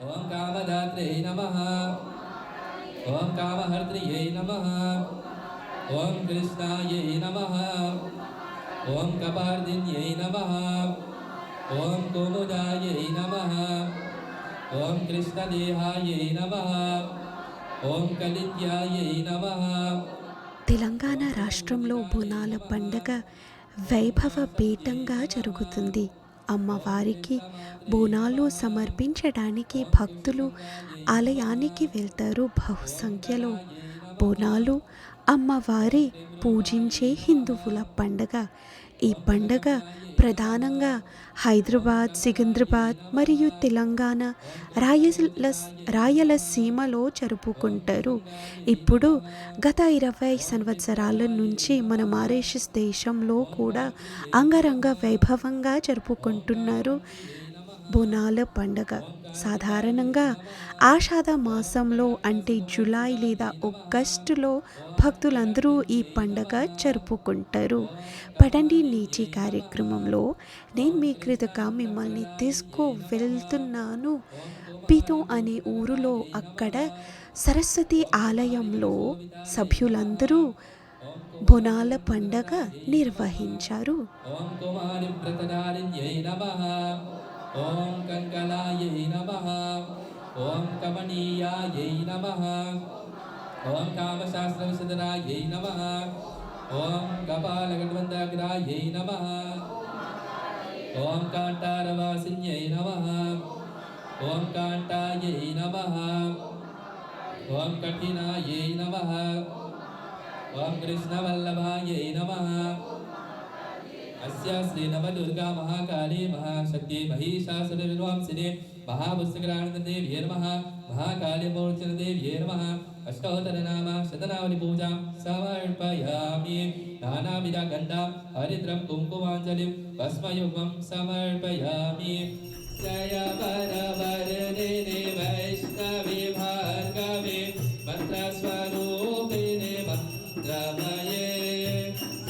ఓం కామదాత్రే నమః. ఓం కామహర్త్రియై నమః. ఓం కృష్ణాయై నమః. ఓం కపార్దిన్యై నమః. ఓం కుముదాయై నమః. ఓం కృష్ణదేహాయై నమః. ఓం కలిద్యాయై నమః. తెలంగాణ రాష్ట్రంలో బోనాల పండగ వైభవపేతంగా జరుగుతుంది. అమ్మవారికి బోనాలు సమర్పించడానికి భక్తులు ఆలయానికి వెళ్తారు బహుసంఖ్యలో. బోనాలు అమ్మవారి పూజించే హిందువుల పండగ. ఈ పండగ ప్రధానంగా హైదరాబాద్, సికింద్రాబాద్ మరియు తెలంగాణ, రాయలసీమలో జరుపుకుంటారు. ఇప్పుడు గత 20 సంవత్సరాల నుంచి మన మారిషస్ దేశంలో కూడా అంగరంగ వైభవంగా జరుపుకుంటున్నారు బోనాల పండగ. సాధారణంగా ఆషాఢ మాసంలో అంటే జూలై లేదా ఆగస్టులో భక్తులందరూ ఈ పండగ జరుపుకుంటారు. పడండి నేటి కార్యక్రమంలో నేను మీ క్రిందగా మిమ్మల్ని వెళ్తున్నాను పీతో అనే ఊరులో. అక్కడ సరస్వతి ఆలయంలో సభ్యులందరూ బోనాల పండగ నిర్వహించారు. ఓం కుమారి ప్రతనారిణ్యై నమః. ఓం కంకలాయై నమః. ఓం కమనీయాయై నమః. ఓం కామశాస్త్రవిశదనాయై నమః. ఓం కపాలగడ్వందాగ్రాయై నమః. ఓం కాంటారవాసిన్యై నమః. ఓం కాంటాయై నమః. ఓం కఠినాయై నమః. ఓం కృష్ణవల్లభాయై నమః. अस्या श्री नवदुर्गा महाकाली महाशक्ति महिषासुरविध्वंसिनी महापुस्तकानन्ददेव्यै नमः. महाकालीमूर्तिदेव्यै नमः. अष्टोत्तरनाम शतनावली पूजां समर्पयामि. नानाविधगन्धां हरिद्रं कुङ्कुमाञ्जलिं भस्मयुग्मं समर्पयामि. जय वरवरदे वैष्णवे भार्गवे मन्त्रस्वरूपिणे मन्त्रमये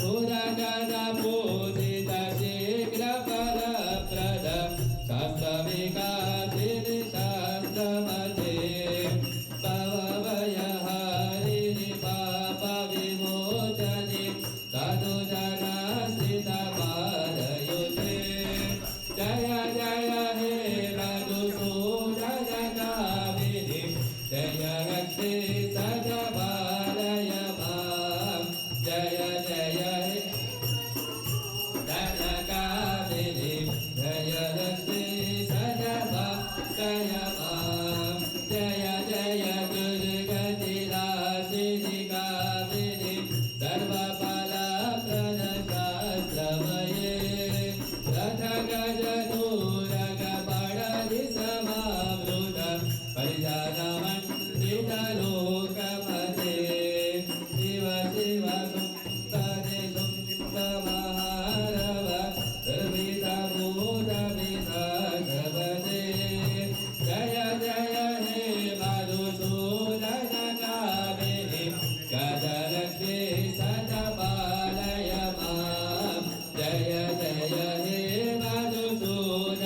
सुरगणा पूजिता शीघ्रफलप्रद शास्त्रविकासिनि शास्त्रमते भवभयहारिणि पापविमोचनि साधुजनाश्रितपादयुते. जय जय हे मधुसूदनकामिनि जय रक्षे सजबालय मां. जय जय हे धनकामिनि जय रक्षे सजबालय मां. जय जय दुर्गतिनाशिनि कामिनि सर्वफलप्रद शास्त्रमये रथगजदूरगपणनि समावृत परिजानमण्डितलोकपते. शिव शिव सुप्तने सुप्तमहारव दुर्विधभूतविभागवते. जय जय हे मधुसूदनकामिनि गजलक्ष्मी सजपालय मां. जय जय हे मधुसूदनकामिनि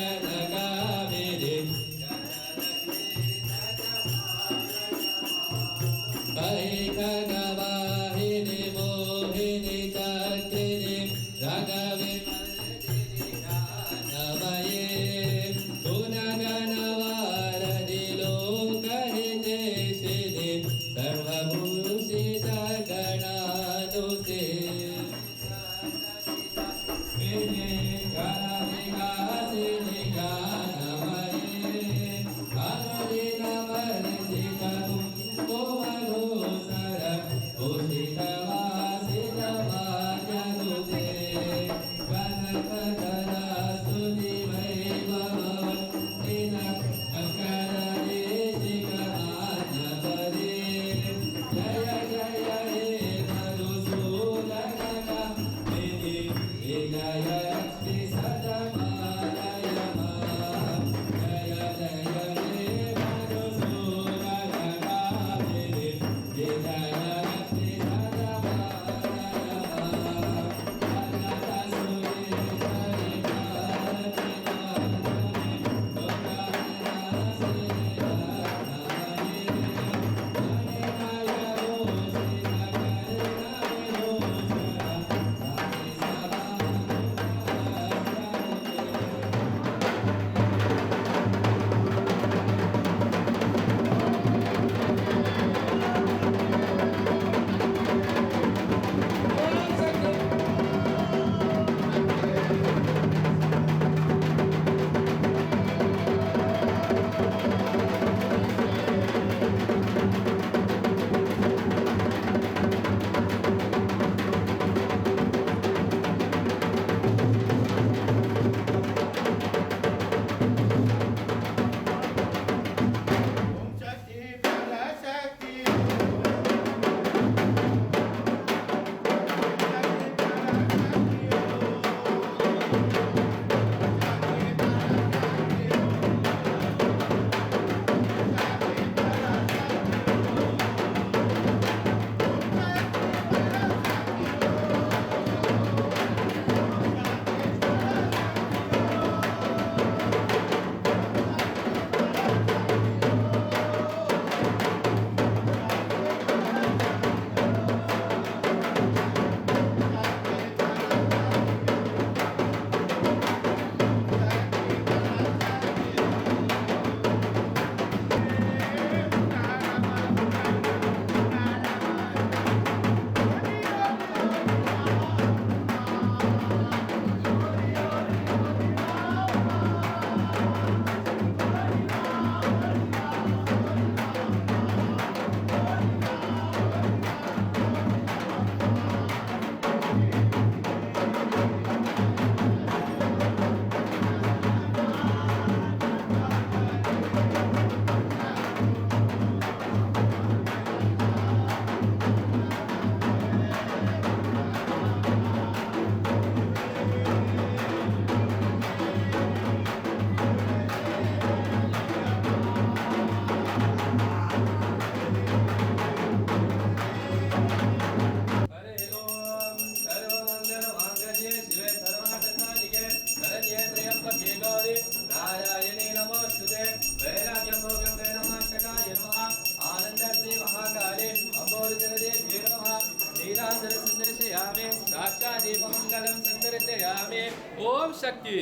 పరాశక్తి.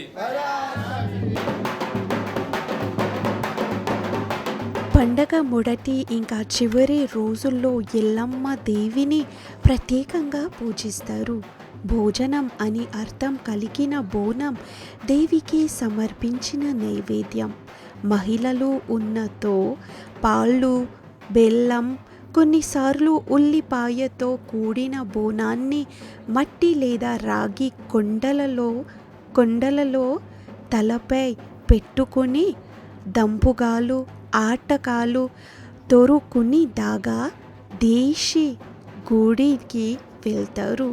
పండగ మొదటి ఇంకా చివరి రోజుల్లో ఎల్లమ్మ దేవిని ప్రత్యేకంగా పూజిస్తారు. భోజనం అని అర్థం కలిగిన బోనం దేవికి సమర్పించిన నైవేద్యం. మహిళలు ఉన్నతో పాలు, బెల్లం, కొన్నిసార్లు ఉల్లిపాయతో కూడిన బోనాన్ని మట్టి లేదా రాగి కొండలలో తలపై పెట్టుకుని దంపుగాలు, ఆటకాలు తొరుకుని దాగా దేశీ గుడికి వెళ్తారు.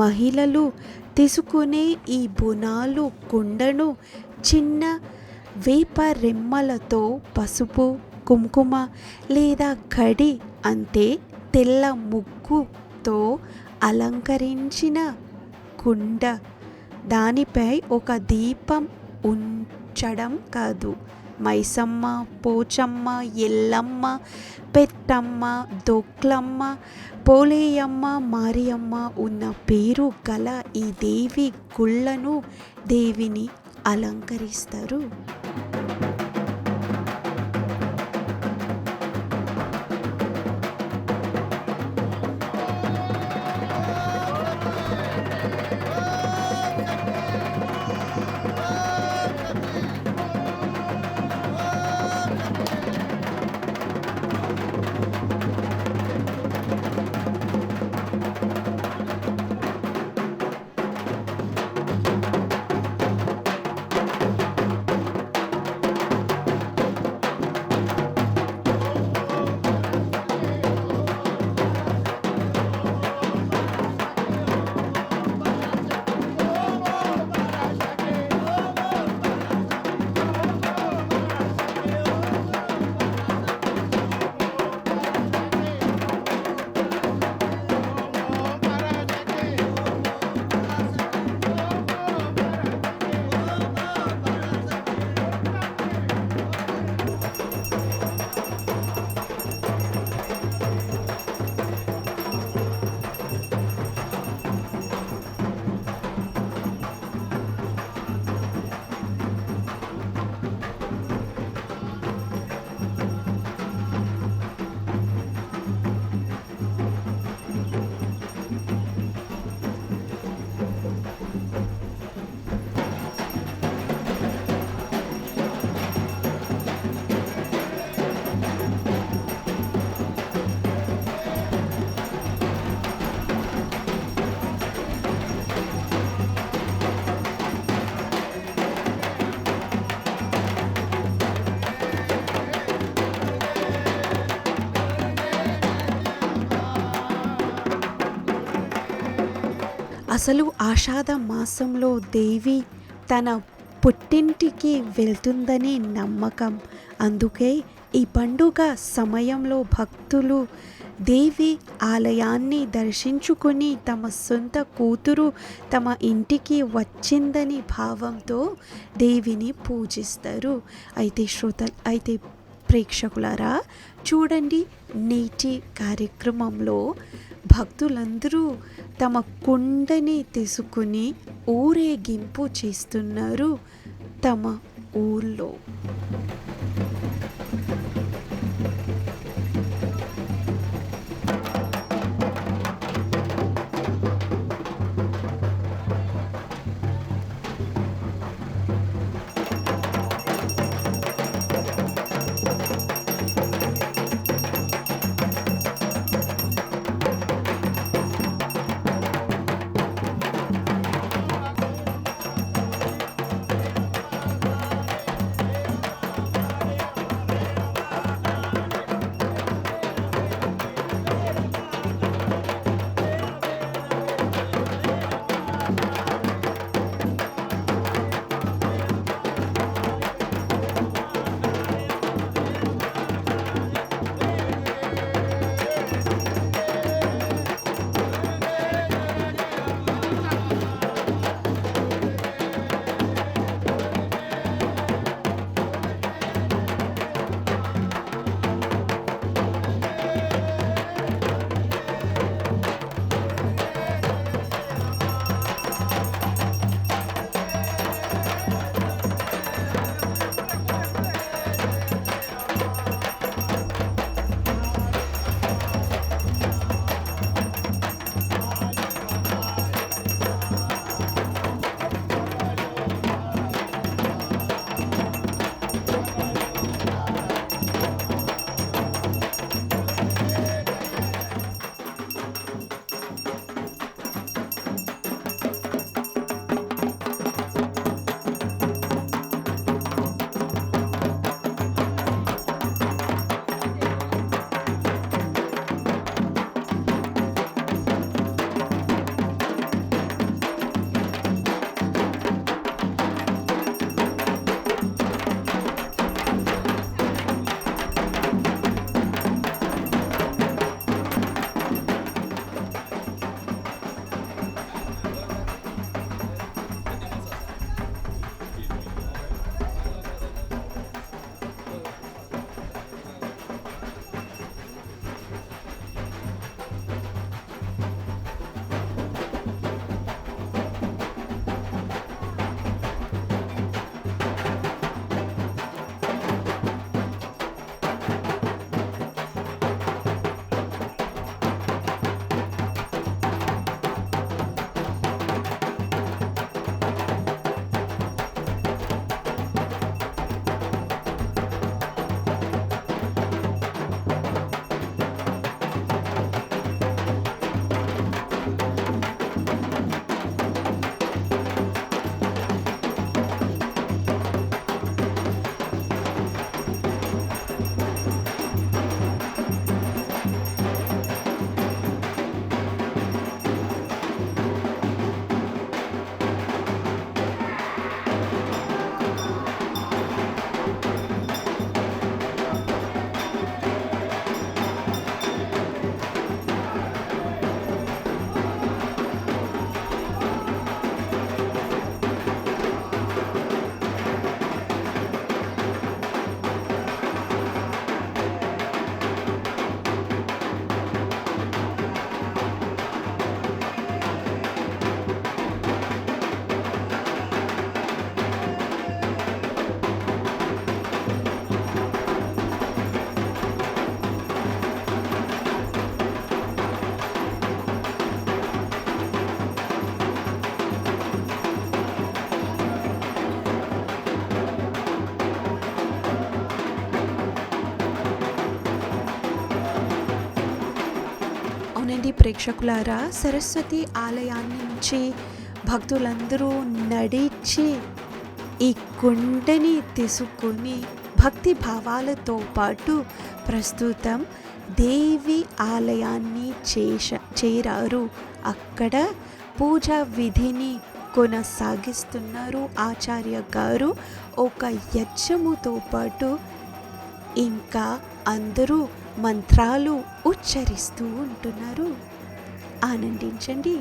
మహిళలు తీసుకునే ఈ బోనాలు కుండను చిన్న వేప రెమ్మలతో పసుపు, కుంకుమ లేదా కడి అంటే తెల్ల ముగ్గుతో అలంకరించిన కుండ. దానిపై ఒక దీపం ఉంచడం కాదు, మైసమ్మ, పోచమ్మ, ఎల్లమ్మ, పెద్దమ్మ, దొక్లమ్మ, పోలేయమ్మ, మారియమ్మ ఉన్న పేరు గల ఈ దేవి గుళ్ళను దేవిని అలంకరిస్తారు. అసలు ఆషాఢ మాసంలో దేవి తన పుట్టింటికి వెళ్తుందని నమ్మకం. అందుకే ఈ పండుగ సమయంలో భక్తులు దేవి ఆలయాన్ని దర్శించుకుని తమ సొంత కూతురు తమ ఇంటికి వచ్చిందని భావంతో దేవిని పూజిస్తారు. అయితే ప్రేక్షకులారా, చూడండి, నేటి కార్యక్రమంలో భక్తులందరూ తమ కుండని తీసుకుని ఊరేగింపు చేస్తున్నారు తమ ఊళ్ళో. చూడండి ప్రేక్షకులారా, సరస్వతి ఆలయాన్ని నుంచి భక్తులందరూ నడిచి ఈ కుండని తీసుకొని భక్తి భావాలతో పాటు ప్రస్తుతం దేవి ఆలయాన్ని చేరారు. అక్కడ పూజా విధిని కొనసాగిస్తున్నారు ఆచార్య గారు ఒక యజ్ఞముతో పాటు. ఇంకా అందరూ మంత్రాలు ఉచ్చరిస్తూ ఉంటున్నారు. ఆనందించండి.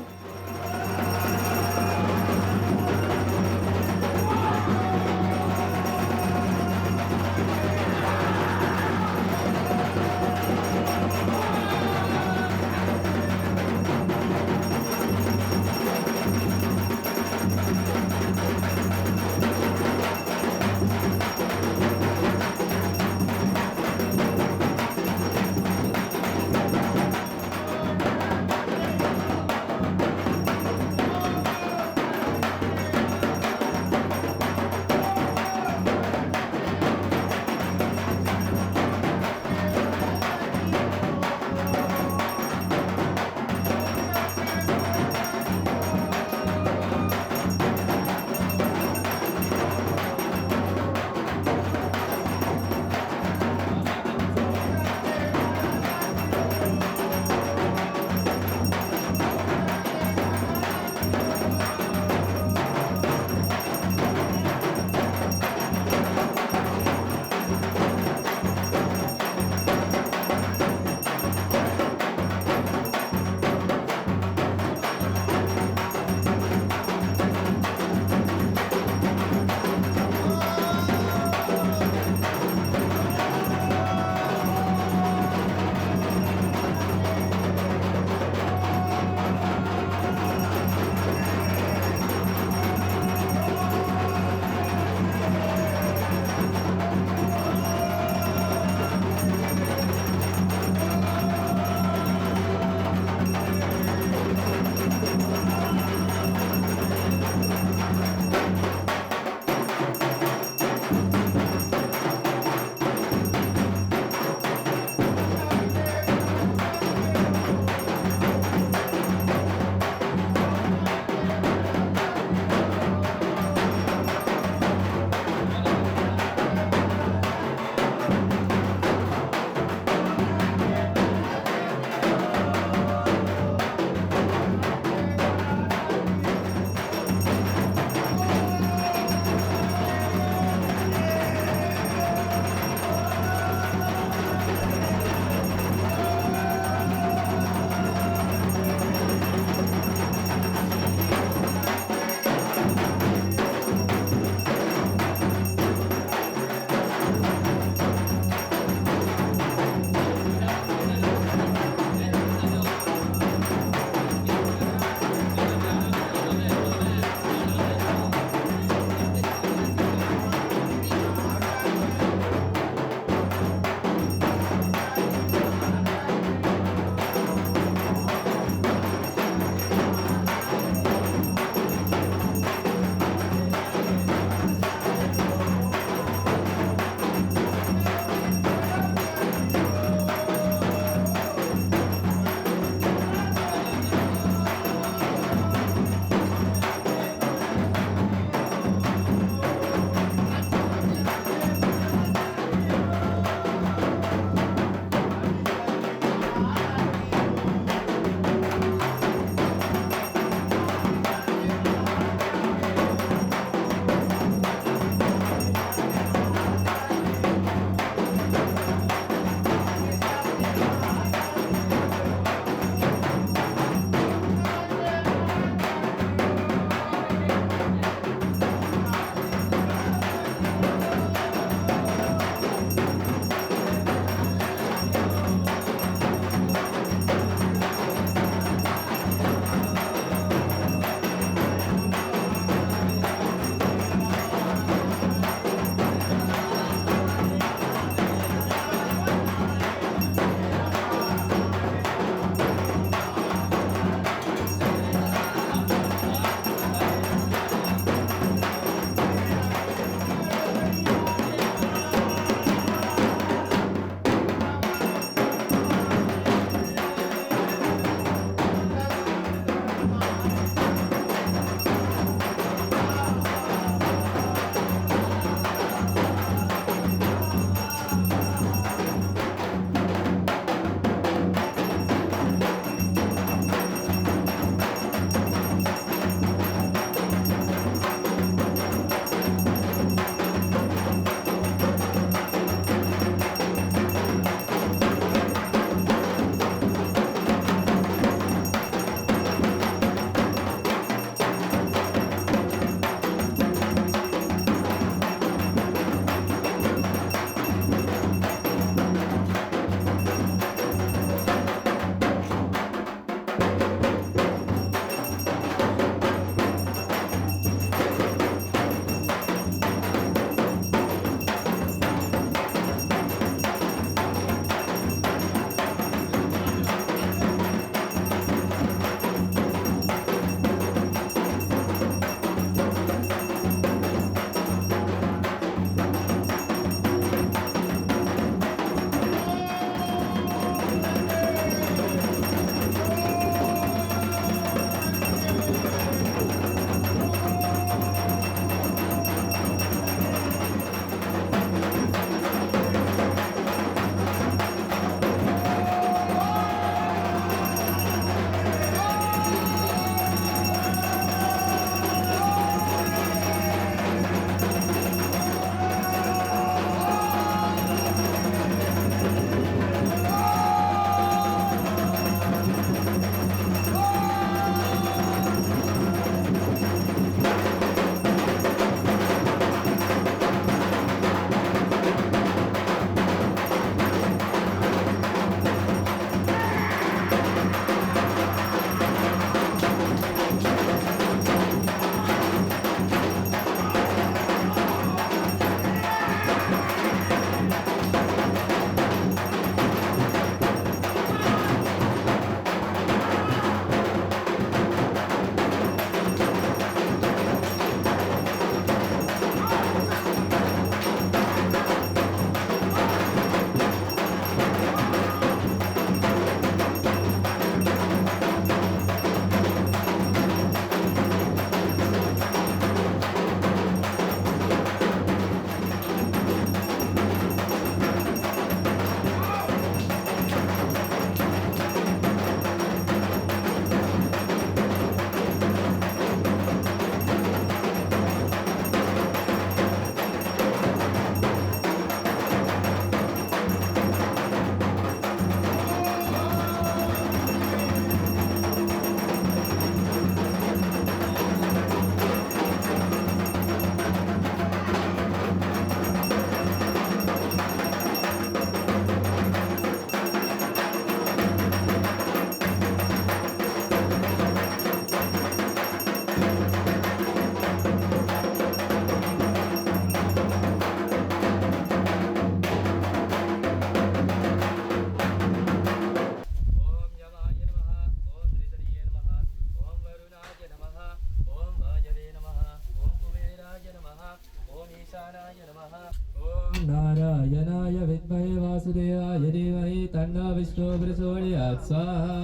वासुदेवाय धीमहि तन्नो विष्णु प्रचोदयात् स्वाहा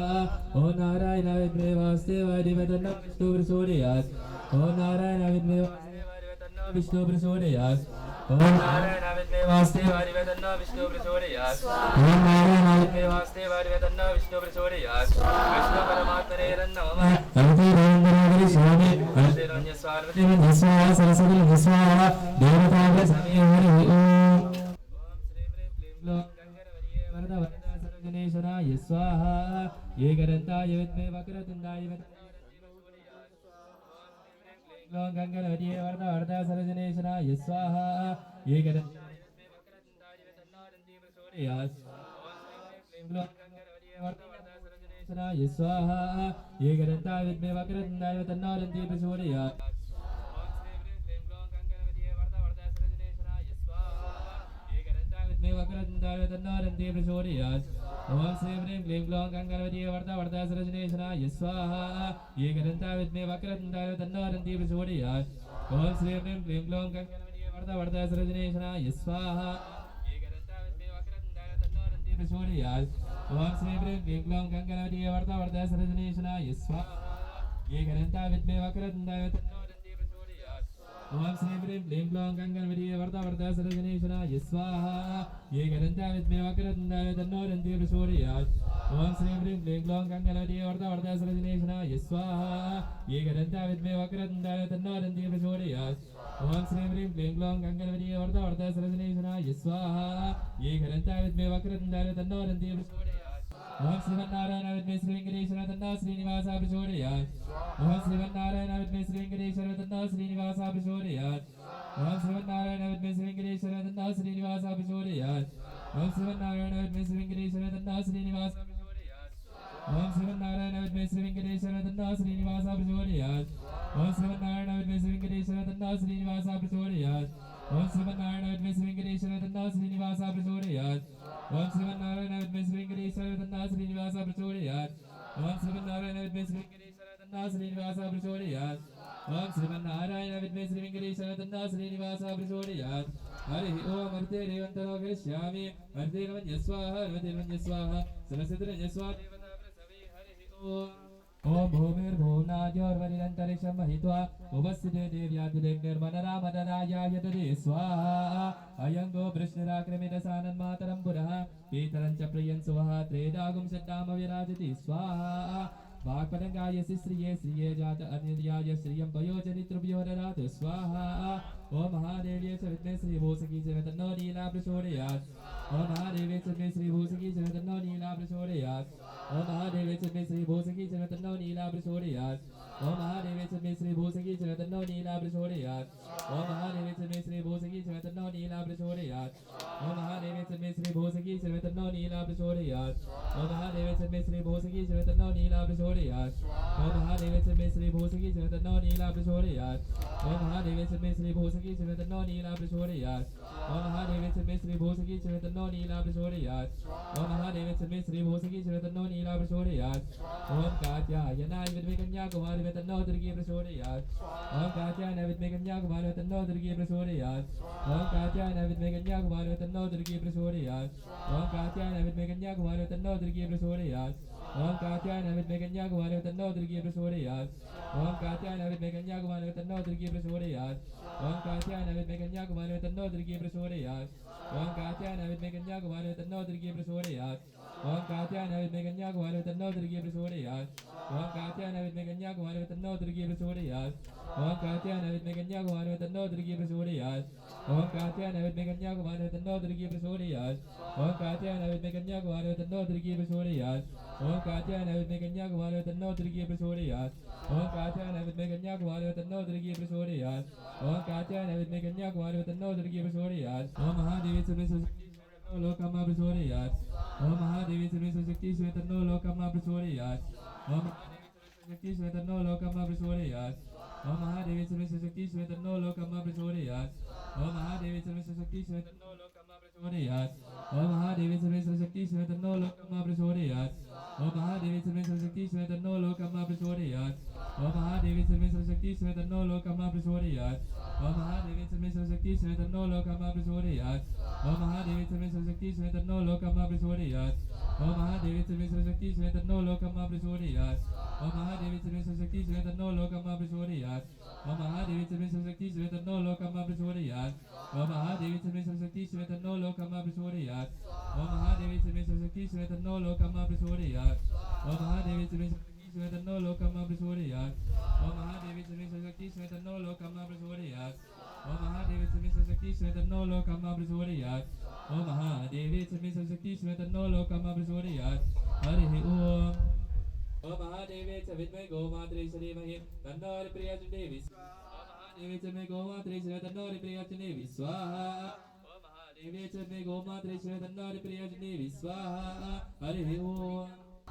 ॐ नारायणाय विद्महे वासुदेवाय धीमहि तन्नो विष्णु प्रचोदयात् ॐ नारायणाय विद्महे विष्णु प्रचोदयात् ॐ नारायणाय विद्महे वासुदेवाय धीमहि तन्नो विष्णु प्रचोदयात् ॐ नारायणाय विद्महे वासुदेवाय धीमहि तन्नो विष्णु प्रचोदयात् विष्णु परमात्मने नमः अनतिरंजनाय स्वामी अनतिरंजन स्वामी स्वाहा सरस्वती स्वाहा देवताभ्य समे हरि ओम श्री क्लीं ग्लौं गंगणपतये वरद वरदा सर्वजनेश्वराय स्वाहा एकदन्ताय विद्महे वक्रतुण्डाय ग्लौं गंगणपतये वरद वरदा सर्वजनेश्वराय स्वाहा एकदन्ताय विद्महे वक्रतुण्डाय तन्नादन्ति प्रचोदयात् क्लीं ग्लौं गंगणपतये वरद वरदा सर्वजनेश्वराय स्वाहा एकदन्ताय विद्महे वक्रतुण्डाय तन्नादन्ति प्रचोदयात् वक्रतुण्डाय तन्नादन्ति प्रचोदयात् ॐ श्री क्लीं ग्लौं गंगणपतये वरद वरदा सर्वजनेश्वराय स्वाहा एकदन्ताय विद्महे वक्रतुण्डाय तन्नादन्ति प्रचोदयात् ॐ श्री क्लीं ग्लौं गंगणपतये वरद वरदा सर्वजनेश्वराय स्वाहा एकदन्ताय विद्महे वक्रतुण्डाय तन्नादन्ति प्रचोदयात् ॐ श्री क्लीं ग्लौं गंगणपतये वरद वरदा सर्वजनेश्वराय स्वाहा एकदन्ताय विद्महे वक्रतुण्डाय तन्नादन्ति प्रचोदयात् ॐ श्री क्लीं ग्लौं गंगणपतये वरद वरदा सर्वजनेश्वराय स्वाहा एकदन्ताय विद्महे वक्रतुण्डाय तन्नादन्ति प्रचोदयात् ॐ श्री क्लीं ग्लौं गंगणपतये वरद वरदा सर्वजनेश्वराय स्वाहा एकदन्ताय विद्महे वक्रतुण्डाय तन्नादन्ति प्रचोदयात् ॐ श्री क्लीं ग्लौं गंगणपतये वरद वरदा सर्वजनेश्वराय स्वाहा एकदन्ताय विद्महे वक्रतुण्डाय तन्नादन्ति प्रचोदयात् ॐ श्रीमन्नारायणाय विद्महे श्रीवेङ्कटेश्वराय तन्नः श्रीनिवासः प्रचोदयात् ॐ श्रीमन्नारायणाय विद्महे श्रीवेङ्कटेश्वराय तन्नः श्रीनिवासः प्रचोदयात् ॐ श्रीमन्नारायणाय विद्महे श्रीवेङ्कटेश्वराय तन्नः श्रीनिवासः प्रचोदयात् ॐ श्रीमन्नारायणाय विद्महे श्रीवेङ्कटेश्वराय तन्नः श्रीनिवासः प्रचोदयात् ॐ श्रीमन्नारायणाय विद्महे श्रीवेङ्कटेश्वराय तन्नः श्रीनिवासः प्रचोदयात् ॐ श्रीमन्नारायणाय विद्महे श्रीवेङ्कटेश्वराय तन्नः श्रीनिवासः प्रचोदयात् ॐ श्रीमन्नारायणाय विद्महे श्रीवेङ्कटेश्वराय तन्नः श्रीनिवासः प्रचोदयात् ॐ श्रीमन्नारायणाय विद्महे श्रीवेङ्कटेश्वराय तन्नः श्रीनिवासः प्रचोदयात् ॐ श्रीमन्नारायणाय विद्महे श्रीवेङ्कटेश्वराय तन्नः श्रीनिवासः प्रचोदयात् ॐ श्रीमन्नारायणाय विद्महे श्रीवेङ्कटेश्वराय तन्नः श्रीनिवासः प्रचोदयात् हरिः ओम हरिते रेवन्तनो करिष्यामि हरिते नमः स्वाहा हरिते नमः स्वाहा सरस्वती नमः स्वाहा देवता प्रसवे हरिः ओम ओम भूमिर्भुवनाद्योर्वरिरन्तरिक्षं महित्वा उपस्थिते देव्यादिदेव्निर्मनरामनरायाय ददे स्वाहा अयं गो वृष्णिराक्रमितसानन्मातरं पुरः पीतरं च प्रियं सुवः त्रेदागुं षड्डाम विराजति स्वाहा वाक्पदङ्गायसि श्रिये श्रिये जात अनिर्याय श्रियं पयोजनितृभ्यो ददातु स्वाहा ओम महादेव्ये च विद्महे श्रीभूसकी च तन्नो नीला प्रचोदयात् ओम महादेव्ये च विद्महे श्रीभूसकी च तन्नो नीला प्रचोदयात् ओम महादेव्ये च विद्महे श्रीभूसकी च तन्नो नीला प्रचोदयात् ओम महादेव्ये च विद्महे श्रीभूसकी च तन्नो नीला प्रचोदयात् ओम महादेव्ये च विद्महे श्रीभूसकी च तन्नो नीला प्रचोदयात् ओम महादेव्ये च विद्महे श्रीभूसकी च तन्नो नीला प्रचोदयात् ओम महादेव्ये च विद्महे श्रीभूसकी च तन्नो नीला प्रचोदयात् ओम महादेव्ये च विद्महे श्रीभूसकी च तन्नो नीला प्रचोदयात् ओम महादेव्ये च विद्महे श्रीभूसकी च तन्नो नीला प्रचोदयात् ओम महादेव्ये च विद्महे श्रीभूसकी च तन्नो नीला प्रचोदयात् ओम महादेव्ये च विद्महे श्रीभूसकी च तन्नो नीला प्रचोदयात् ओम कात्यायनाय विद्महे कन्याकुमारी तन्नो दुर्गे प्रचोदयात् ओम कात्यायनाय विद्महे कन्याकुमारी तन्नो दुर्गे प्रचोदयात् ओम कात्यायनाय विद्महे कन्याकुमारी तन्नो दुर्गे प्रचोदयात् ओम कात्यायनाय विद्महे कन्याकुमारी तन्नो दुर्गे प्रचोदयात् ओम कात्यायनाय विद्महे कन्याकुमारी तन्नो दुर्गे प्रचोदयात् ओम कात्यायनाय विद्महे कन्याकुमारी तन्नो दुर्गे प्रचोदयात् ओम कात्यायनाय विद्महे कन्याकुमारी तन्नो दुर्गे प्रचोदयात् ओम कात्यायनाय विद्महे कन्याकुमारी तन्नो दुर्गे प्रचोदयात् ओम कात्यायनाय विद्महे कन्याकुमारी तन्नो दुर्गे प्रचोदयात् ओम कात्यायनाय विद्महे कन्याकुमारी तन्नो दुर्गे प्रचोदयात् ओम कात्यायनाय विद्महे कन्याकुमारी तन्नो दुर्गे प्रचोदयात् ओम कात्यायनाय विद्महे कन्याकुमारी तन्नो दुर्गे प्रचोदयात् ओम कात्यायनाय विद्महे कन्याकुमारी तन्नो दुर्गे प्रचोदयात् ओम कात्यायनाय विद्महे कन्याकुमारी तन्नो दुर्गे प्रचोदयात् ओम कात्यायनाय विद्महे कन्याकुमारी तन्नो दुर्गे प्रचोदयात् ओम कात्यायनाय विद्महे कन्याकुमारी तन्नो दुर्गे प्रचोदयात् ओम महादेवी च लोकमा प्रचोदयात् ओम महादेवी च शक्ति तन्नो लोकमा प्रचोदयात् ओम शक्ति तन्नो लोकमा प्रचोदयात् ओम महादेवी च शक्ति तन्नो लोकमा प्रचोदयात् ओम महादेवी च शक्ति तन्नो लोकमा प्रचोदयात् ओम महादेवी च शक्ति तन्नो लोकमा प्रचोदयात् ओम महादेवी च शक्ति तन्नो लोकमा प्रचोदयात् ओम महादेवी च शक्ति तन्नो लोकमा प्रचोदयात् ओम महादेवी च शक्ति तन्नो लोकमा प्रचोदयात् ओम महादेवी च शक्ति तन्नो लोकमा ओम महादेवी सर्वेश्वर शक्ति श्री तन्नो लोकम्मा प्रचोदयात् ओम महादेवी सर्वेश्वर शक्ति श्री तन्नो लोकम्मा प्रचोदयात् ओम महादेवी सर्वेश्वर शक्ति श्री तन्नो लोकम्मा प्रचोदयात् ओम महादेवी सर्वेश्वर शक्ति श्री तन्नो लोकम्मा प्रचोदयात् ओम महादेवी सर्वेश्वर शक्ति श्री तन्नो लोकम्मा प्रचोदयात् ओम महादेवी सर्वेश्वर शक्ति श्री तन्नो लोकम्मा प्रचोदयात् ओम महादेवी सर्वेश्वर शक्ति श्री तन्नो लोकम्मा प्रचोदयात् ओम महादेवी सर्वेश्वर शक्ति श्री तन्नो लोकम्मा प्रचोदयात् ओम महादेवी सर्वेश्वर शक्ति श्री तन्नो लोकम्मा प्रचोदयात् हरिः ओम ओम महादेवी च विद्महे गोमात्रे श्रीमहि तन्नो हरिप्रिया च देवी ओम महादेवी च मे गोमात्रे श्री तन्नो हरिप्रिया च देवी स्वाहा ओम महादेवी च मे गोमात्रे श्री तन्नो हरिप्रिया च देवी स्वाहा हरिः ओम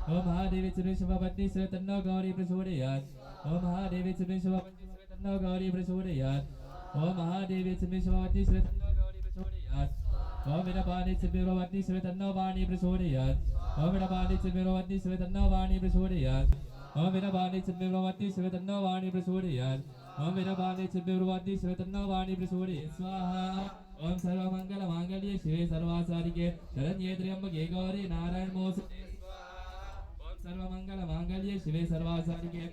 ओम महादेवी च मे शुभपत्नी श्री तन्नो गौरी प्रचोदयात् ओम महादेवी च मे शुभपत्नी श्री तन्नो गौरी प्रचोदयात् ओम महादेवी च मे शुभपत्नी श्री तन्नो गौरी प्रचोदयात् ओम विनपानि च मे शुभपत्नी श्री तन्नो वाणी प्रचोदयात् ओम विनपानि च मे शुभपत्नी श्री तन्नो वाणी प्रचोदयात् ओम विनपानि च मे शुभपत्नी श्री तन्नो वाणी प्रचोदयात् ओम विनपानि च मे शुभपत्नी श्री तन्नो वाणी प्रचोदयात् स्वाहा ओम सर्वमंगल मांगल्ये शिवे सर्वासारिके शरण्ये त्र्यंबके गौरी नारायण नमोस्तुते ओम सर्वमंगल मांगल्ये शिवे सर्वासारिके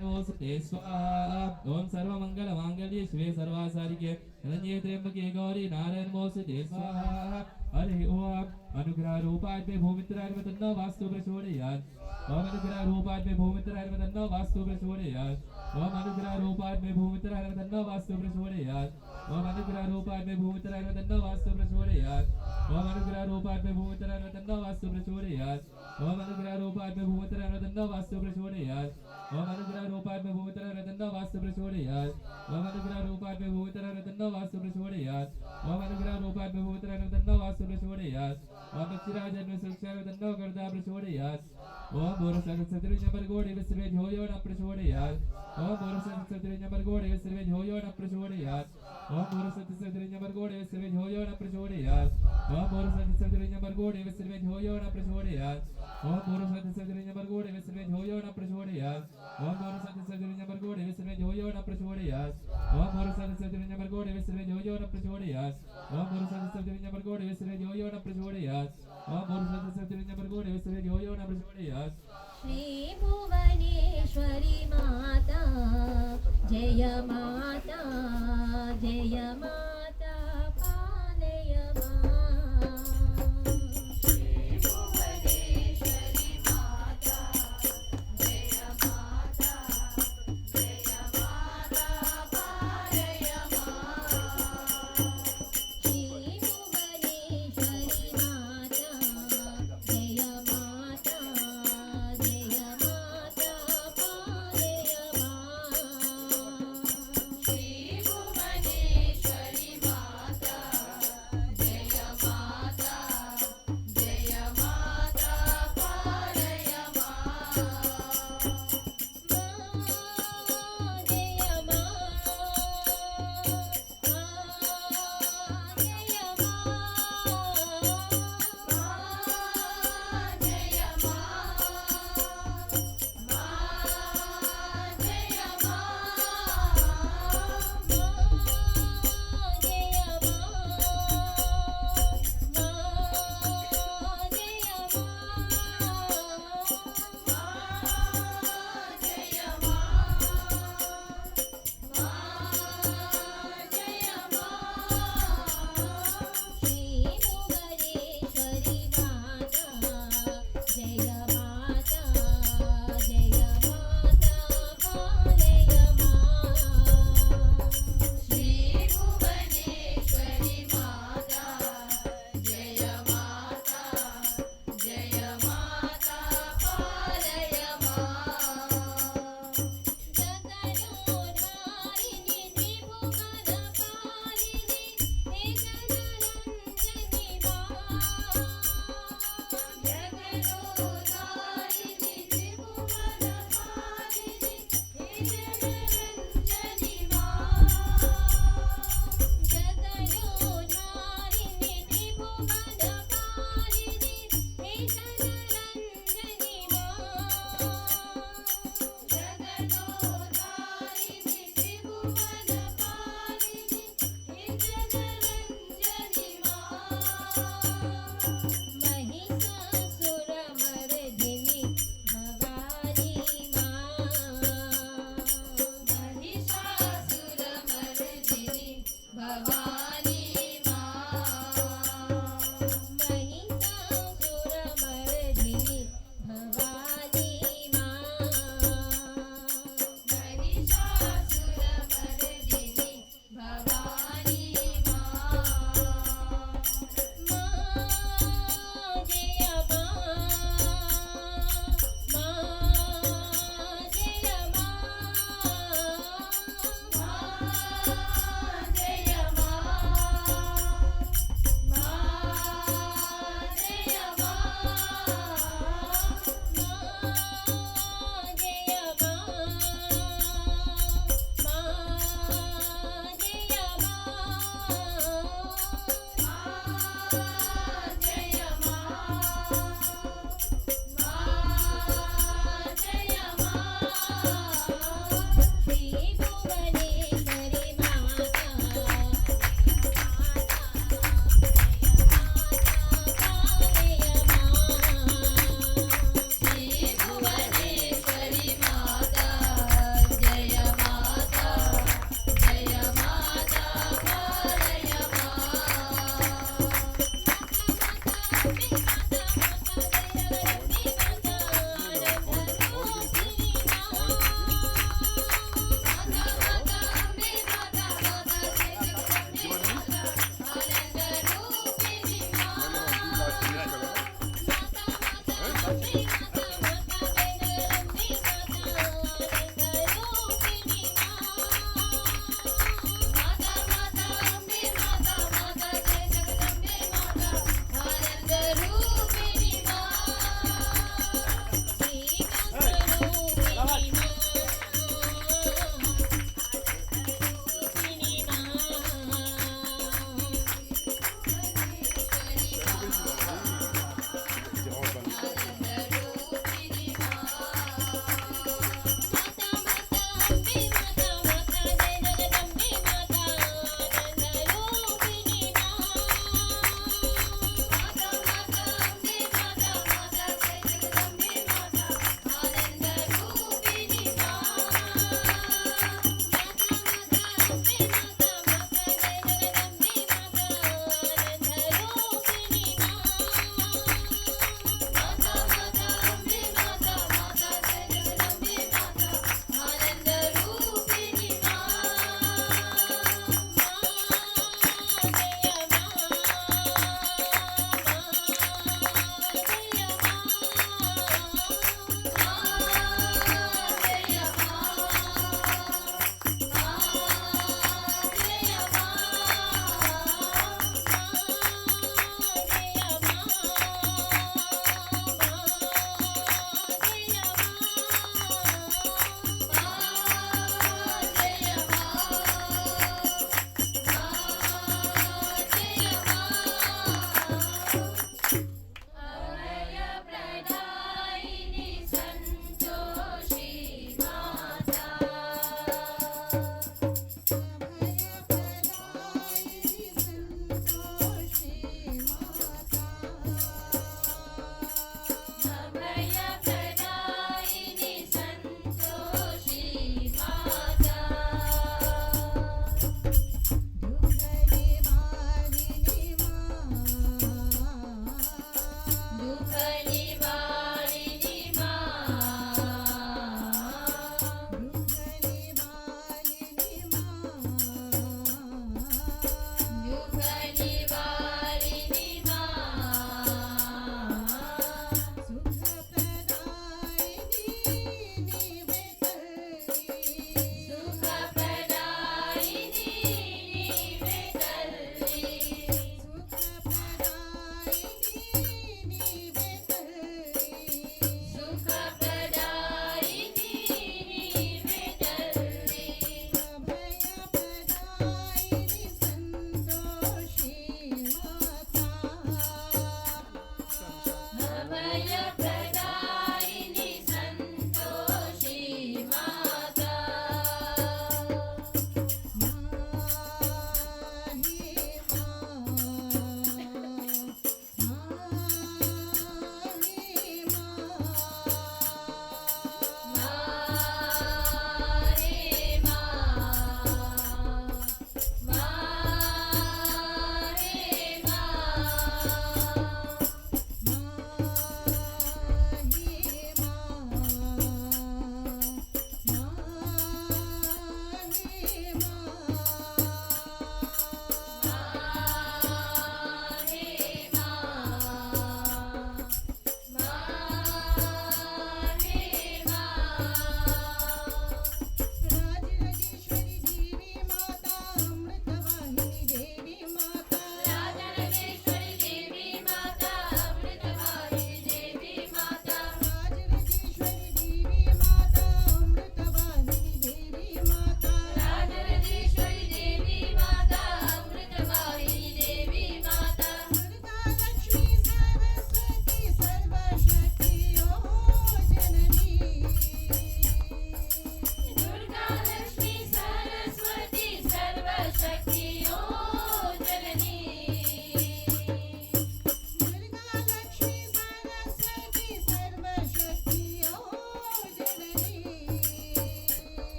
नमोस्तुते स्वाहा ओम सर्वमंगल मांगल्ये शिवे सर्वासारिके शरण्ये त्र्यंबके गौरी नारायण नमोस्तुते स्वाहा हरि ओम अनुग्रह रूपाय पे भूमित्राय तन्नो वास्तु प्रचोदयात् ओम अनुग्रह रूपाय पे भूमित्राय तन्नो वास्तु प्रचोदयात् ओम अनुग्रह रूपाय पे भूमित्राय तन्नो वास्तु प्रचोदयात् ओम अनुग्रह रूपाय पे भूमित्राय तन्नो वास्तु प्रचोदयात् ओम अनुग्रह रूपाय पे भूमित्राय तन्नो वास्तु प्रचोदयात् ओम अनुग्रह रूपाय पे भूमित्राय तन्नो वास्तु प्रचोदयात् ओम अनुग्रह रूपाय पे भूमित्राय तन्नो वास्तु प्रचोदयात् ओम अनुग्रह रूपाय पे भूमित्राय तन्नो वास्तु प्रचोदयात् ओम अनुग्रह रूपाय पे भूमित्राय तन्नो वास्तु प्रचोदयात् ओम अक्षराजन्म सुक्षाय तन्नो कर्ता प्रचोदयात् ओम बोरसत्सत्रिञ्जपरगोडे विश्वे ध्योयो न प्रचोदयात् ओम बोरसत्सत्रिञ्जपरगोडे विश्वे ध्योयो न प्रचोदयात् ओम बोरसत्सत्रिञ्जपरगोडे विश्वे ध्योयो न प्रचोदयात् ओम बोरसत्सत्रिञ्जपरगोडे विश्वे ध्योयो न प्रचोदयात् ओम बोरसत्सत्रिञ्जपरगोडे विश्वे ध्योयो न प्रचोदयात् ओम बोरसत्सत्रिञ्जपरगोडे विश्वे ध्योयो न प्रचोदयात् ओम बोरसत्सत्रिञ्जपरगोडे विश्वे ध्योयो न प्रचोदयात् ओम बोरसत्सत्रिञ्जपरगोडे विश्वे ध्योयो न प्रचोदयात् ओम बोरसत्सत्रिञ्जपरगोडे विश्वे ध्योयो न प्रचोदयात् श्री भुवनेश्वरी माता जय माता जय माता पालय मां श्री भुवनेश्वरी माता जय माता पालय मां श्री भुवनेश्वरी माता जय माता पालय मां श्री भुवनेश्वरी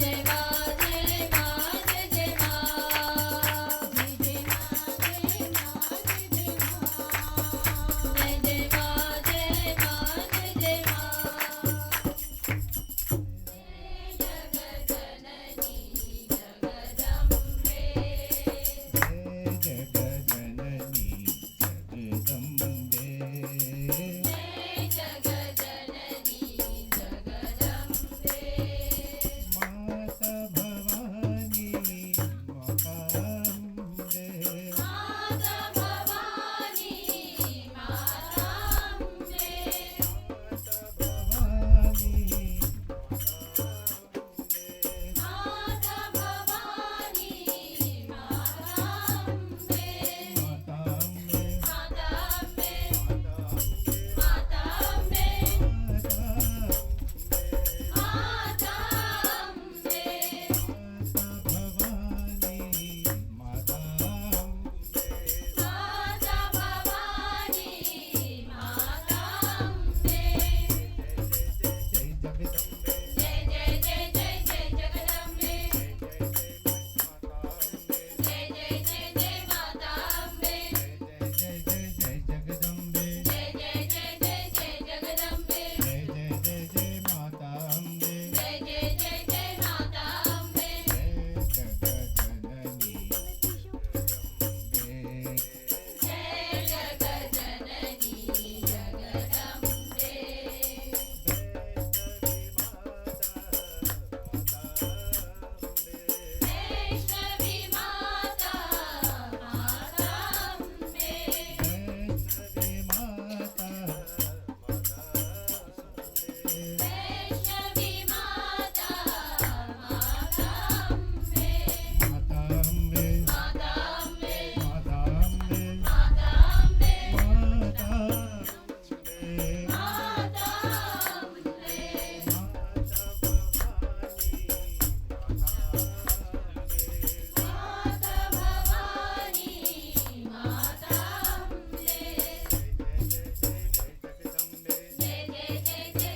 जय मां जय मां जय जय मां जय जय मां जय मां जय जय मां जय जय मां जय मां जय जय मां जगज्जननी जगदम्बे जय जगजननी जगदम्बे जय जगज्जननी जगदम्बे माता भवानी माताम्बे माता भवानी माताम्बे माता भवानी माता भवानी माताम्बे माताम्बे माताम्बे माताम्बे माताम्बे माताम्बे माता भवानी माताम्बे माता भवानी माताम्बे जय जगदम्बे जय जय जय जय जय जगदम्बे जय जय जय माताम्बे जय जय जय जय जगदम्बे जय जय जय जय जगदम्बे जय जय जय जय जय जगदम्बे जय जय जय माताम्बे जय जय जय जय माताम्बे जय जगजननी जगदम्बे जय जगज्जननी जगदम्बे वैष्णवी माता माताम्बे वैष्णवी माता वैष्णवी माता माताम्बे माताम्बे माताम्बे माताम्बे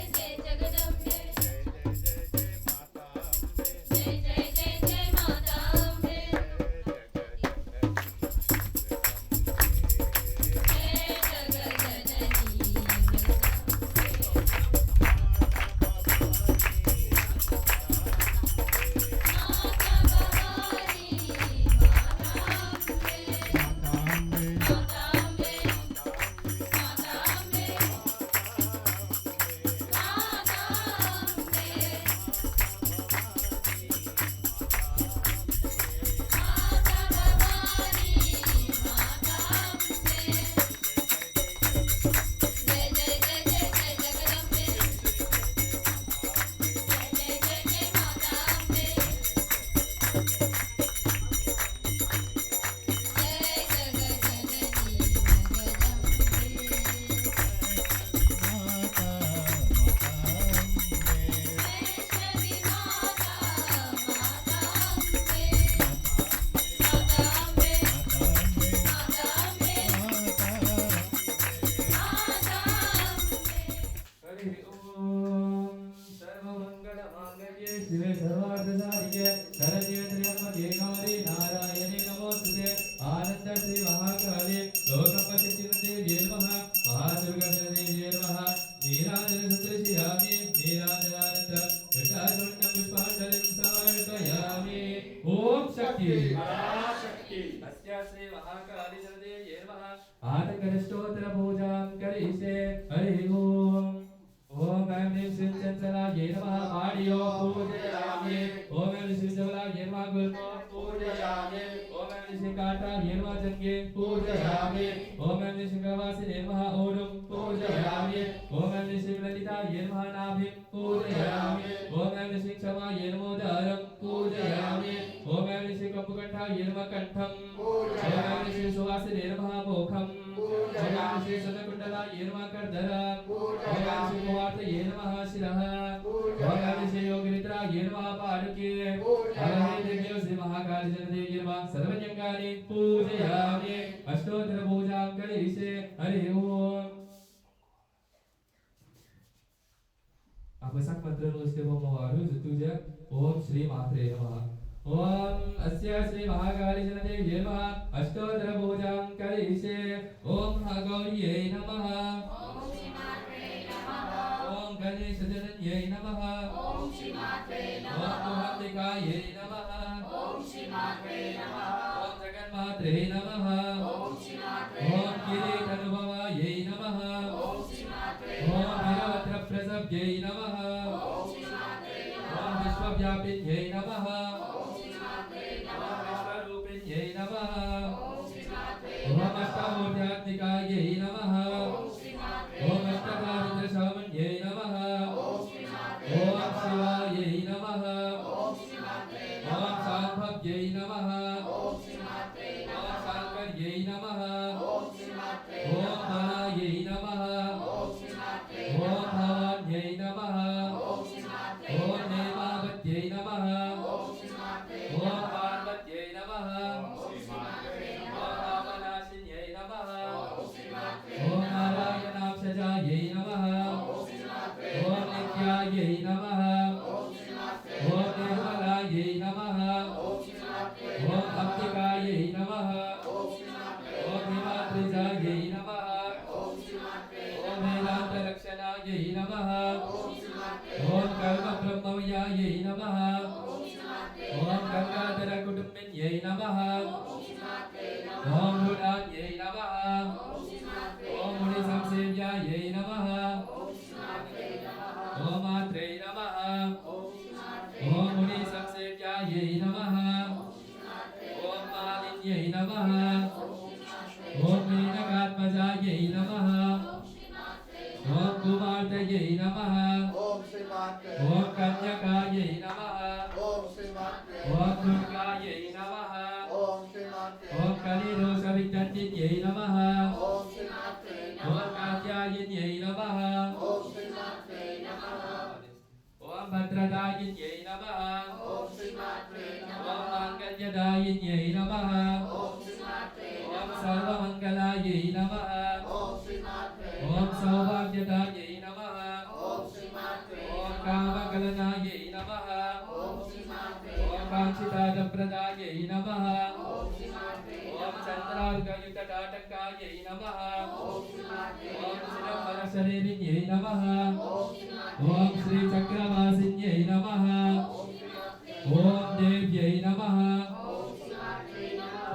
माताम्बे माताम्बे माताम्बे माता भवानी माताम्बे जय जय जय जय जय जगदम्बे जय जय जय जय माताम्बे हरि ओम सर्वमंगलमांगल्ये शिवे सर्वार्थसाधिके शरण्ये त्र्यंबके गौरी नारायणे नमोस्तुते आनंद श्री महाकाले लोकपतिदेव्ये नमः महादुर्गादेव्ये नमः नीराजन सदृशयामि नीराजनानंद कृताचूर्णं पुष्पाञ्जलिं समर्पयामि ओम शक्ति पराशक्ति अस्या श्री महाकाली देव्ये नमः आतकरष्टोत्तर पूजां करिष्ये हरि ओम ओम ऐं ह्रीं श्रीं चञ्चलायै नमः पाणियो पूजयामि ओम ऐं श्रीं चञ्चलायै नमः गुल्मो पूजयामि ओम ऐं श्रीं काटायै नमः जङ्गे पूजयामि ओम ऐं श्रीं गवासिने नमः ओडुं पूजयामि ओम ऐं श्रीं ललितायै नमः नाभिं पूजयामि ओम ऐं श्रीं क्षमायै नमो दारं पूजयामि ओम ऐं श्रीं कम्बुकण्ठायै नमः कण्ठं ओम ऐं श्रीं सुवासिने नमः मुखं ओम ऐं श्रीं सदकुण्डलायै नमः कर्धरं ओम ऐं श्री कुवार्तये नमः शिरः ओम ऐं श्री योगनिद्रायै नमः पादुके हरे देव्यो श्री महाकाली देव्ये नमः सर्वजङ्गानि पूजयामि अष्टोत्तर पूजां करिष्ये हरि ओम अपसक मंत्र नोस्ते बोमवारु जुतुजा ओम श्री मात्रे नमः ओम अस्य श्री महाकाली जनदेव्यै नमः अष्टोत्तर पूजां करिष्ये ओम महागौर्यै नमः ओम श्री मात्रे नमः ओम गणेश जनन्यै नमः ओम श्री मात्रे ओम नमः दुर्गाम्बिकायै नमः ओम श्री मात्रे नमः ओम जगन्मात्रे नमः ओम श्री मात्रे ओम किरीटानुभवायै नमः ओम श्री मात्रे ओम वीरभद्रप्रसव्यै नमः ओम श्री मात्रे ओम विश्वव्यापिन्यै नमः ओम श्री मात्रे ओम विश्वरूपिण्यै नमः ओम श्री मात्रे ओम अष्टमूर्ध्यात्मिकायै नमः ओम श्री मात्रे ओम अष्टदारिद्र्यशामन्यै नमः ओम श्री मात्रे ओम शिवायै नमः ओम श्री मात्रे ओम शाम्भव्यै नमः ओम श्री मात्रे ओम शाङ्कर्यै नमः ओम श्री मात्रे ओम बालायै नमः ओम श्री मात्रे ओम भवान्यै नमः ओम श्री मात्रे ओम नेमावत्यै नमः ओम श्री मात्रे ओम पार्वत्यै नमः ओम श्री मात्रे ओम रामनाशिन्यै नमः ओम श्री मात्रे ओम नारायणाक्षजायै नमः ओम श्री मात्रे ओम नित्यायै नमः ओम श्री मात्रे ओम निर्मलायै नमः ओम श्री मात्रे ओम अम्बिकायै नमः ओम श्री मात्रे ओम हिमाद्रिजायै नमः ओम श्री मात्रे ओम वेदान्तलक्षणायै नमः ओम श्री मात्रे ओम कर्मब्रह्मव्यायै नमः ओम श्री मात्रे ओम गंगाधरकुटुम्बिन्यै नमः ओम श्री मात्रे नमः ओम गुणान्यै नमः ओम श्री मात्रे ओम मुनिसंसेव्यायै नमः ओम श्री मात्रे नमः ओम मात्रे नमः ओम श्री मात्रे ओम मुनिसंसेव्यायै नमः ओम मालिन्यै नमः ओम मेनकात्मजायै नमः ओम कुमार्तयै नमः ओम श्री मात्रे ओम कन्यकायै नमः ओम श्री मात्रे ओम दुर्गायै नमः ओम श्री मात्रे ओम कलिदोषविदण्डिन्यै नमः ओम श्री मात्रे ओम कात्यायिन्यै नमः ओम श्री मात्रे ओम भद्रदायिन्यै नमः ओम श्री मात्रे ओम माङ्गल्यदायिन्यै नमः ओम श्री मात्रे ओम सर्वमङ्गलायै नमः ओम श्री मात्रे ओम सौभाग्यदायै नमः ओम श्री मात्रे ओम कामकलनायै नमः ओम श्री मात्रे ओम काङ्क्षितार्थप्रदायै नमः ओम श्री मात्रे ओम चन्द्रार्कयुतटाटङ्कायै नमः ओम श्री मात्रे ओम चिरम्बरशरीरिण्यै नमः ओम श्री मात्रे ओम श्रीचक्रवासिन्यै नमः ओम देव्यै नमः ओम श्री मात्रे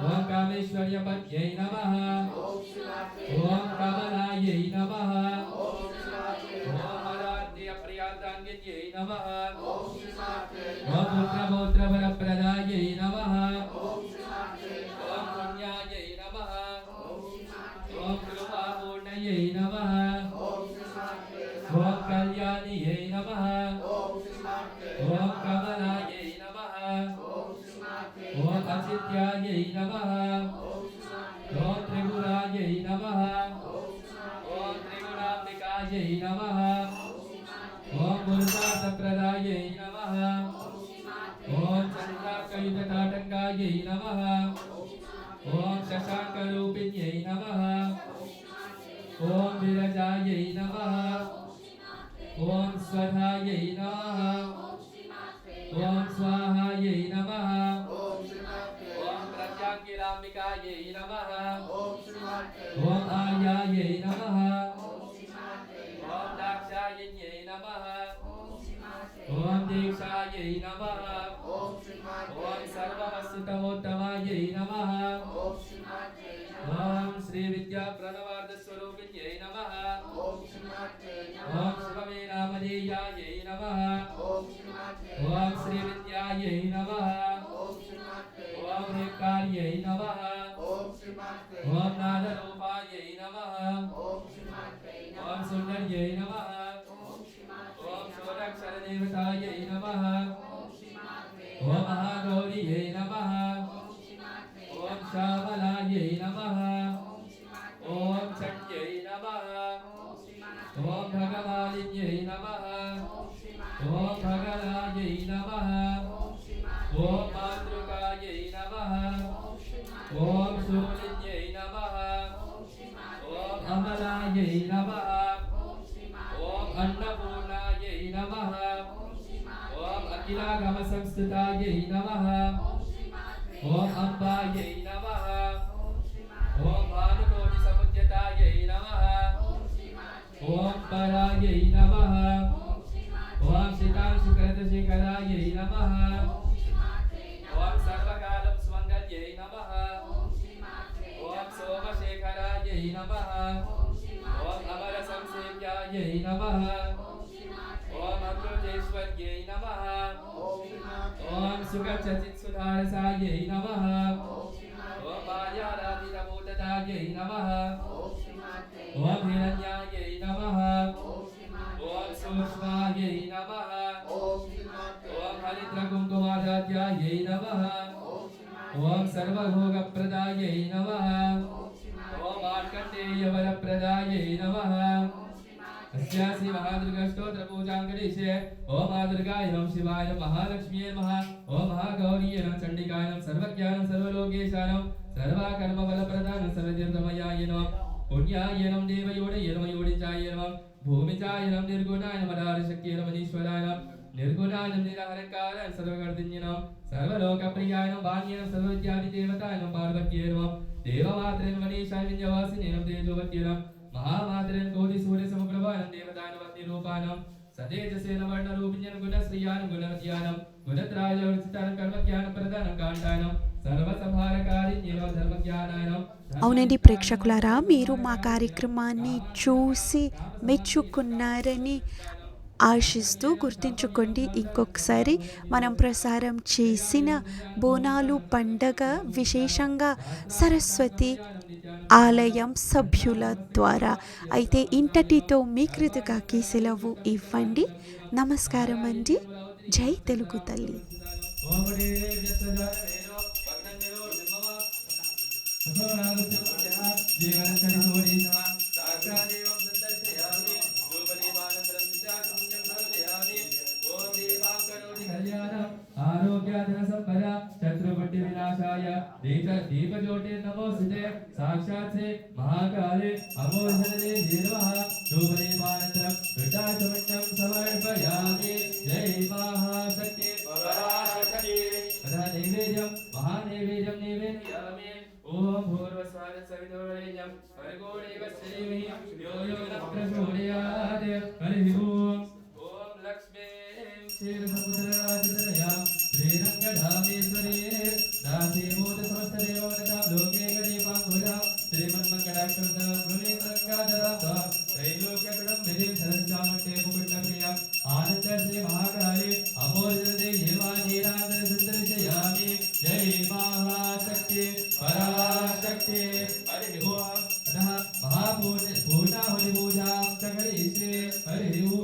ओम कामेश्वर्यपद्यै नमः ओम श्री मात्रे ओम कमलायै नमः ओम श्री मात्रे ओम हराद्यप्रियार्धाङ्गिन्यै नमः ओम श्री मात्रे ओम पुत्रपौत्रवरप्रदायै नमः ओम श्री मात्रे ओम पुण्यायै नमः ओम श्री मात्रे ओम कृपापूर्णयै नमः ओम श्री मात्रे ओम कल्याणियै नमः ओम श्री मात्रे ओम कमलायै नमः ओम श्री मात्रे ओम अचित्यायै नमः ओम श्री मात्रे ओम त्रिपुरायै नमः ओम श्री मात्रे ओम त्रिगुणाम्बिकायै नमः ओम श्री मात्रे ओम पुरुषार्थप्रदायै नमः ओम श्री मात्रे ओम चन्द्रार्कयुतटाटङ्कायै नमः ओम शशाङ्करूपिण्यै नमः ओम विरजायै नमः ओम स्वधायै नमः ओम स्वाहायै नमः ओम श्री मात्रे ओम प्रत्याङ्गिराम्बिकायै नमः ओम श्री मात्रे ओम आर्यायै नमः ओम श्री मात्रे ओम दाक्षायिन्यै नमः ओम श्री मात्रे ओम दीक्षायै नमः ओम श्री मात्रे ओम सर्ववस्तुतमोत्तमायै नमः ओम श्री मात्रे ओम श्री विद्या प्रणवार्धस्वरूपिण्यै नमः ओम श्री मात्रे ओम शिवमे नामधेयायै नमः ओम श्री मात्रे ओम श्री विद्यायै नमः ओम श्री मात्रे ओम ह्रीङ्कार्यै नमः ओम श्री मात्रे ओम नादरूपायै नमः ओम श्री मात्रे ओम सुन्दर्यै नमः ओम श्री मात्रे ओम षोडक्षरदेवतायै नमः ओम श्री मात्रे ओम महागौर्यै नमः ओम श्री मात्रे ओम श्यामलायै नमः ओम श्री मात्रे ओम चण्ड्यै नमः ओम श्री मात्रे ओम भगवालिन्यै नमः ओम श्री मात्रे ओम भगलायै नमः ओम श्री मात्रे ओम मातृकायै नमः ओम श्री मात्रे ओम शूलिन्यै नमः ओम श्री मात्रे ओम अमलायै नमः ओम श्री मात्रे ओम अन्नपूर्णायै नमः अखिलागमसंस्थितायै नमः ॐ अम्बायै नमः ॐ भानुकोटिसमुद्यतायै नमः ॐ परायै नमः ॐ शितांशुकृतशिखरायै नमः ॐ सर्वकालं सुमङ्गल्यै नमः ॐ सोमशेखरायै नमः ॐ अमरसंसेव्यायै नमः ॐ अमृतेश्वर्यै नमः ॐ सुखचचित्सुधारसायै नमः ॐ मायाराधितभूतदायै नमः ॐ हिरण्यायै नमः ॐ सूक्ष्मायै नमः ॐ हरिद्रकुङ्कुमाराध्यायै नमः ॐ सर्वभोगप्रदायै नमः ॐ मार्कण्डेयवरप्रदायै नमः अस्यासि महादुर्गाष्टोत्तरपूजां करिष्ये ॐ महादुर्गाय नमः शिवाय नमः महालक्ष्म्यै नमः ॐ महागौर्यै नमः चण्डिकाय नमः सर्वज्ञानं सर्वलोकेशानं सर्वकर्मफलप्रदानं सर्वतीर्थमयाय नमः पुण्याय नमः देवयोनये नमः योनिजाय नमः भूमिजाय नमः निर्गुणाय नमः नारशक्तिये नमः ईश्वराय नमः निर्गुणाय नमः निराहङ्काराय सर्वकर्तृज्ञे नमः सर्वलोकप्रियाय नमः वाण्ये नमः सर्वविद्यादिदेवताय नमः पार्वत्यै नमः देवमात्रे नमः मनीषाय विन्ध्यवासिने नमः तेजोवत्ये नमः महामात्रेन कोटि सूर्य समप्रभानं देवतानं वत्निरूपानं सतेजसेन वर्णरूपिण्यं गुणश्रियानं गुणवत्यानं गुणत्राय विचितानं कर्मज्ञानं प्रदानं काण्डानं सर्वसंहारकारिण्यं धर्मज्ञानानं అవునండి ప్రేక్షకులారా, మీరు మా కార్యక్రమాన్ని చూసి మెచ్చుకున్నారని ఆశిస్తూ గుర్తుంచుకోండి. ఇంకొకసారి మనం ప్రసారం చేసిన బోనాలు పండగ విశేషంగా సరస్వతి ఆలయం సభ్యుల ద్వారా. అయితే ఇంతటితో మీ కృతికాకి సెలవు ఇవ్వండి. నమస్కారం అండి. జై తెలుగు తల్లి. आरोग्याधनसंपदा शत्रुबुद्धि विनाशाय दीपज्योति नमोस्तुते साक्षात् श्री महाकाले अमोघदे नमः धूपदीपानन्तरं वृताचमण्डं समर्पयामि. जय महाशक्ति पराशक्ति. तथा नैवेद्यं महानैवेद्यं निवेदयामि. ॐ भूर्भुवस्सुवः सवितुर्वरेण्यं भर्गो देवस्य धीमहि यो यो न प्रचोदयात्. हरिः ओम्. ॐ लक्ष्मीं क्षीरसमुद्रराजतनयां श्रीरङ्गधामेश्वरी दासीभूतसमस्तदेववनितां लोके गणेपाङ्कुरां श्रीमन्मङ्गलाक्षरं भ्रमेन्द्रङ्गाधरां त्रैलोक्यगणं सरस्यामट्टे मुकुटप्रियाम् आनन्दश्री महाकाली अमोजदे हेमानीरान्दरसुन्दरशयामि. जय महाशक्ति पराशक्ति. हरिः ओम्. अतः महापूर्णाहुतिपूजां च करिष्ये. हरिः ओम्.